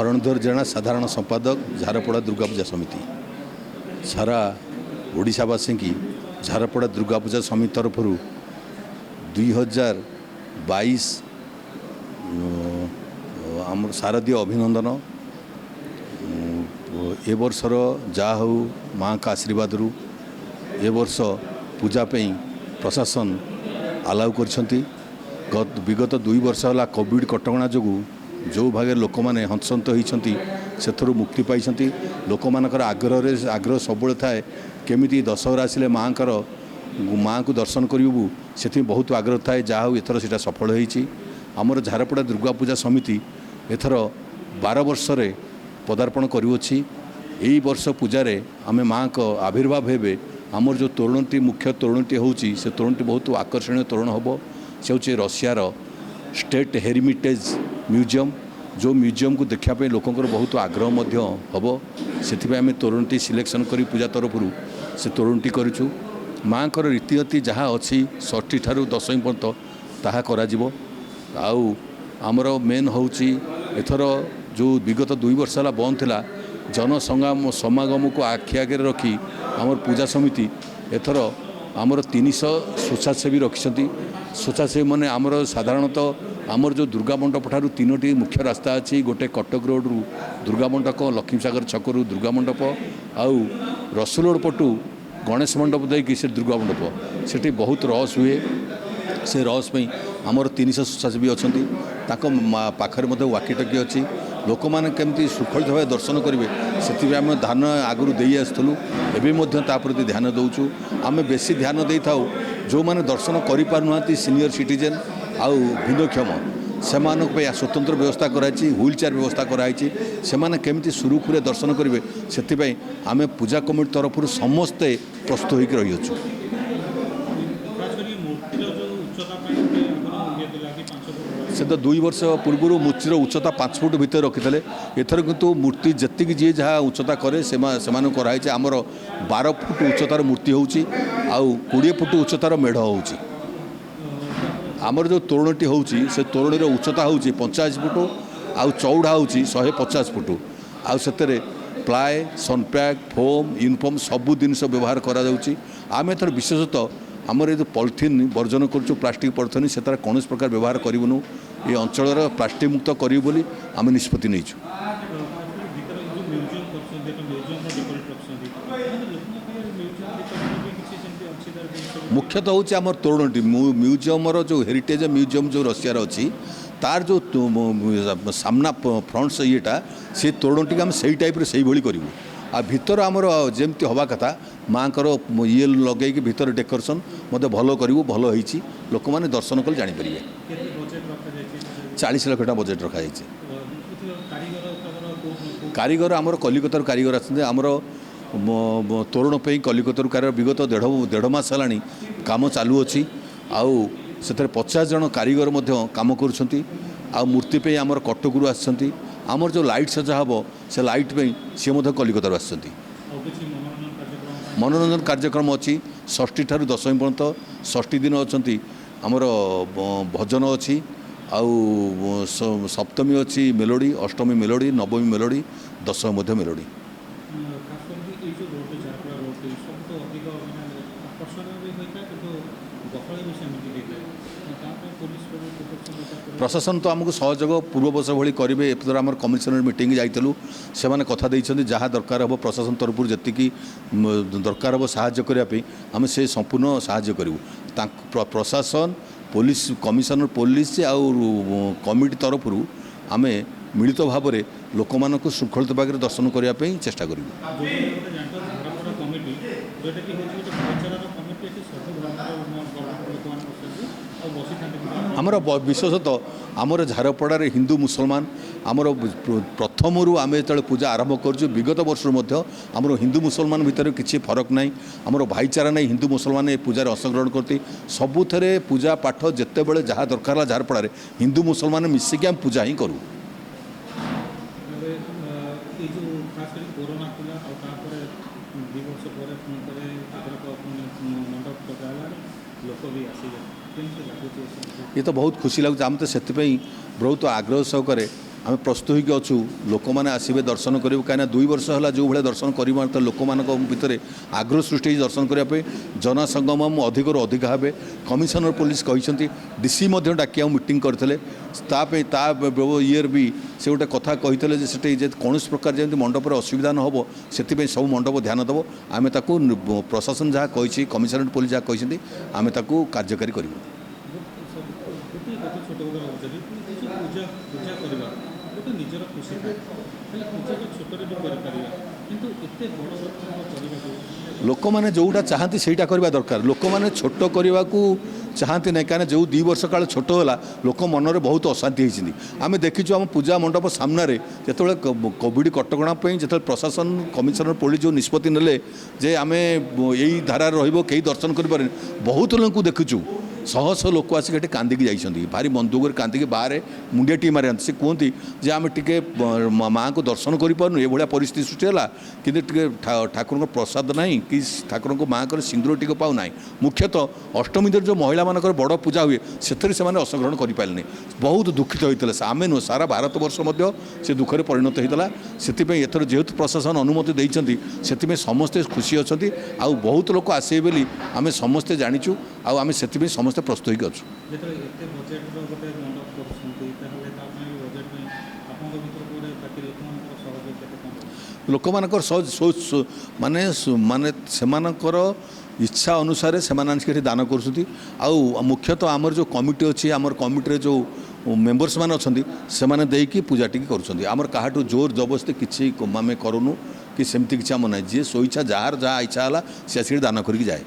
धरणधर जेना साधारण संपादक झारपड़ा दुर्गा पूजा समिति सारा ओडिशावासी की झारपड़ा दुर्गा पूजा समिति तरफ 2022 आम शारदीय अभिनंदन। ए वर्षर जा हो माँ का आशीर्वाद रु ए वर्ष पूजा प्रशासन अलाउ कर विगत 2 वर्ष है कोविड कटकणा जो जो भागे लोक मैंने हंसंत होती से मुक्ति पाई लोक मानकर आग्रह सब थाए केमी दशहरा आसिले माँ को दर्शन करूँ से बहुत आग्रह थाए जहाँ हो एथर से सफल होती। आमर झारपड़ा दुर्गा पूजा समिति एथर 12 वर्ष पदार्पण करुँची। यही वर्ष पूजा आम माँ को आविर्भाव हेबे आमर जो तोरणटी मुख्य तोरणटी होची से तोरणटी बहुत आकर्षणीय तोरण हम से हूँ रशियार स्टेट हेरिटेज म्यूजियम जो म्यूजियम को देखापी लोकंर बहुत आग्रह हम से आम तोरणटी सिलेक्शन कर पूजा तरफ से तोरणटी करूँ। माँ को रीतिनीति जहाँ अच्छी षष्ठी ठारू दशमी पर्यंत ताहा कराजिबो। आउ आमर मेन होची एथर जो विगत 2 वर्ष है बंद थिला समागम को आखि आगे रखी आमर पूजा समिति एथर आमर 300 स्वेच्छासेवी रखिछंती। स्वेच्छासेवी मैंने आमर साधारणतः आमर जो दुर्गा मंडप ठारू 3टी मुख्य रास्ता अच्छी गोटे कटक रोड रु दुर्गा मंडप लक्ष्मीसागर छकरू दुर्गा मंडप आउ रसुलोड पटू गणेश मंडप देकी से दुर्गा मंडप से बहुत रस हुए। से रस में आमर 300 स्वेच्छासेवी अच्छा पाखर वाकी टकी अच्छी लोक मैंने केमती सुखलित भाव दर्शन करेंगे से आम ध्यान आगु दे आसलु एवं प्रति ध्यान दौचु। आम बेसी ध्यान दे था जो मैंने दर्शन कर सीनियर सिटीजेन आउ भिन्नक्षम से स्वतंत्र व्यवस्था कराई व्हील चेयर व्यवस्था कराई से केमती सुरुखुरे दर्शन करेंगे से आम पूजा कमिटी तरफ समस्ते प्रस्तुत होकर रही अच्छु। से तो 2 वर्ष पूर्व मूर्तिर उच्चता 5 फुट भितर रखी एथर किंतु मूर्ति जी जी जहाँ उच्चता करे से कराई आमर 12 फुट उच्चतार मूर्ति होची आउ 20 फुट उच्चतार मेढ़ होची। आमर जो तोरणटी होची से तोरणीर उच्चता होची 50 फुट आउ चौड़ा होची 150 फुट आउ से प्लाए सनपैक फोम यूनिफॉर्म सबू जिनस व्यवहार करा जाउची। आम एथर विशेषतः आमर ये जो पॉलिथिन वर्जन करूँ प्लास्टिक पॉलिथिन से कौन प्रकार व्यवहार करूँ ये अंचल प्लास्टिक मुक्त करूँ बोली आम निष्पत्ति नहीं। मुख्यतः हूँ आमर तोरणटी म्यूजियम जो हेरिटेज म्यूजियम जो रशियार अच्छी तार जो सामना फ्रंट से येटा से तोरणटी आम से टाइप से करूँ आ भितर आमर जमती हवा कथा माँ को ये लगे कि भितर डेकोरेशन मत भल करूँ भल होती लोक मैंने दर्शन कले जापर 40 लाख टका बजेट रखाई। कारीगर आमर कलिकतार कारीगर आमर तोरण पे कलिकतार कारीगर विगत 1.5 मास है काम चालू अच्छी आउ से 50 जन कारीगर काम कर मूर्ति पे आमर कटकरू आसछंती आमर जो लाइट सजा हम से लाइट पे सी कलिकतार आसछंती। मनोरंजन कार्यक्रम अच्छी षष्ठी ठारू दशमी पर्यंत षष्ठी दिन अच्छा आमर भजन अच्छी आउ सप्तमी अच्छी मेलोडी अष्टमी मेलोडी नवमी मेलोडी दशमी मेलोडी। प्रशासन तो आमको सहयोग पूर्व वर्ष भाई करेंगे एपर आम कमिशनर मीटिंग जाइलु से कथा जहाँ दरकार हम प्रशासन तरफ जी दरकार हम साहाय्य करने आम से संपूर्ण साहाय्य करूँ। प्रशासन पुलिस कमिशनर पुलिस आउ कमिटी तरफ आम मिलित भाव में लोक मान श्रृंखलित भाव में दर्शन करने चेष्टा करूँ। आमर विशेषतः आमर झारपड़ारे हिंदू मुसलमान आमर प्रथम आम जो पूजा आरंभ कर विगत वर्ष आमर हिंदू मुसलमान भितर किसी फरक ना आमर भाईचारा नहीं हिंदू मुसलमान ये पूजा अंशग्रहण करते सबुथे पूजा पाठ जिते बड़े जहाँ दरकार झारपड़ारे हिंदू मुसलमान मिसिकी आम पूजा ही करूँ। ये तो बहुत खुशी लगुच आम तो से बहुत आग्रह सहकारे आम प्रस्तुत होकर अच्छु लोक मैंने आसवे दर्शन करेंगे कहीं 2 वर्ष है जो भाई दर्शन कर लोक मान भितर आग्रह सृष्टि दर्शन करने जनसंगम अधिक अधिक हे कमिशनर पुलिस कहते डीसी डाकिया मीटिंग करते ये भी से गोटे कथा कही से कौन प्रकार जमी मंडपर असुविधा न हो से सब मंडप ध्यान देव आम प्रशासन जहाँ कही कमिशनर पुलिस जहाँ कही आम कार्यकारी करूँ ନିଜର ଖୁସି ଥାଏ ହେଲେ ପୂଜାକୁ ଛୋଟରେ ବି କରିପାରିବା କିନ୍ତୁ ଏତେ ବଡ଼ लोक मैंने जोटा चाहती से करवा दरकार लोक मैंने छोट करने को चाहती ना कहीं जो 2 वर्ष काल छोट है लोक मन में बहुत अशांति होती आम देखीचु आम पूजा मंडप सामने जो कोविड कटकणा जो प्रशासन कमिशनर पुलिस जो निष्पत्ति नेले जे आम यही धारा रही दर्शन कर बहुत लोक देखीचु शह शह लोक आसिक कांदिकी जाइए भारी मन दुख कांदिकी बाहर मुंडिया टी मारे से कहती जे आम टे माँ को दर्शन करूँ ये परिस्थिति सृष्टि है कि ठाकुर प्रसाद ना कि ठाकुर माँ को सिंदूर टी पाऊना मुख्यतः अष्टमी दिन जो महिला मान बड़ पूजा हुए से अंशग्रहण करें बहुत दुखित होता है आम नुह सारा भारत वर्ष से दुखे परिणत होता से एथर जेहेतु प्रशासन अनुमति देते से समस्ते खुशी अच्छा आउ बहुत लोक आसे बोली आम समस्ते जाचु आम से समस्ते प्रस्तुत होकर लोक मानकर माने माने सेमानकर इच्छा अनुसार से दान कर मुख्यतः आमर जो कमिटी अच्छी आमर कमिटी जो मेंबर्स मान अच्छा से मैंने पूजा टी कर क्या जोर जबरदस्ती किसी आम करूँ कि सेमती किसी आम ना जी स्वेच्छा जार जहाँ इच्छा है सी आसिक दान करके जाए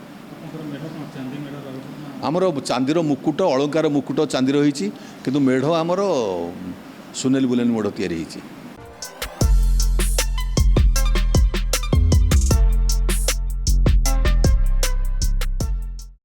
आमर चांदीर मुकुट अलंकार मुकुट चांदी रही कि मेढ़ आमर सुनेली बुलेन मेढ़ या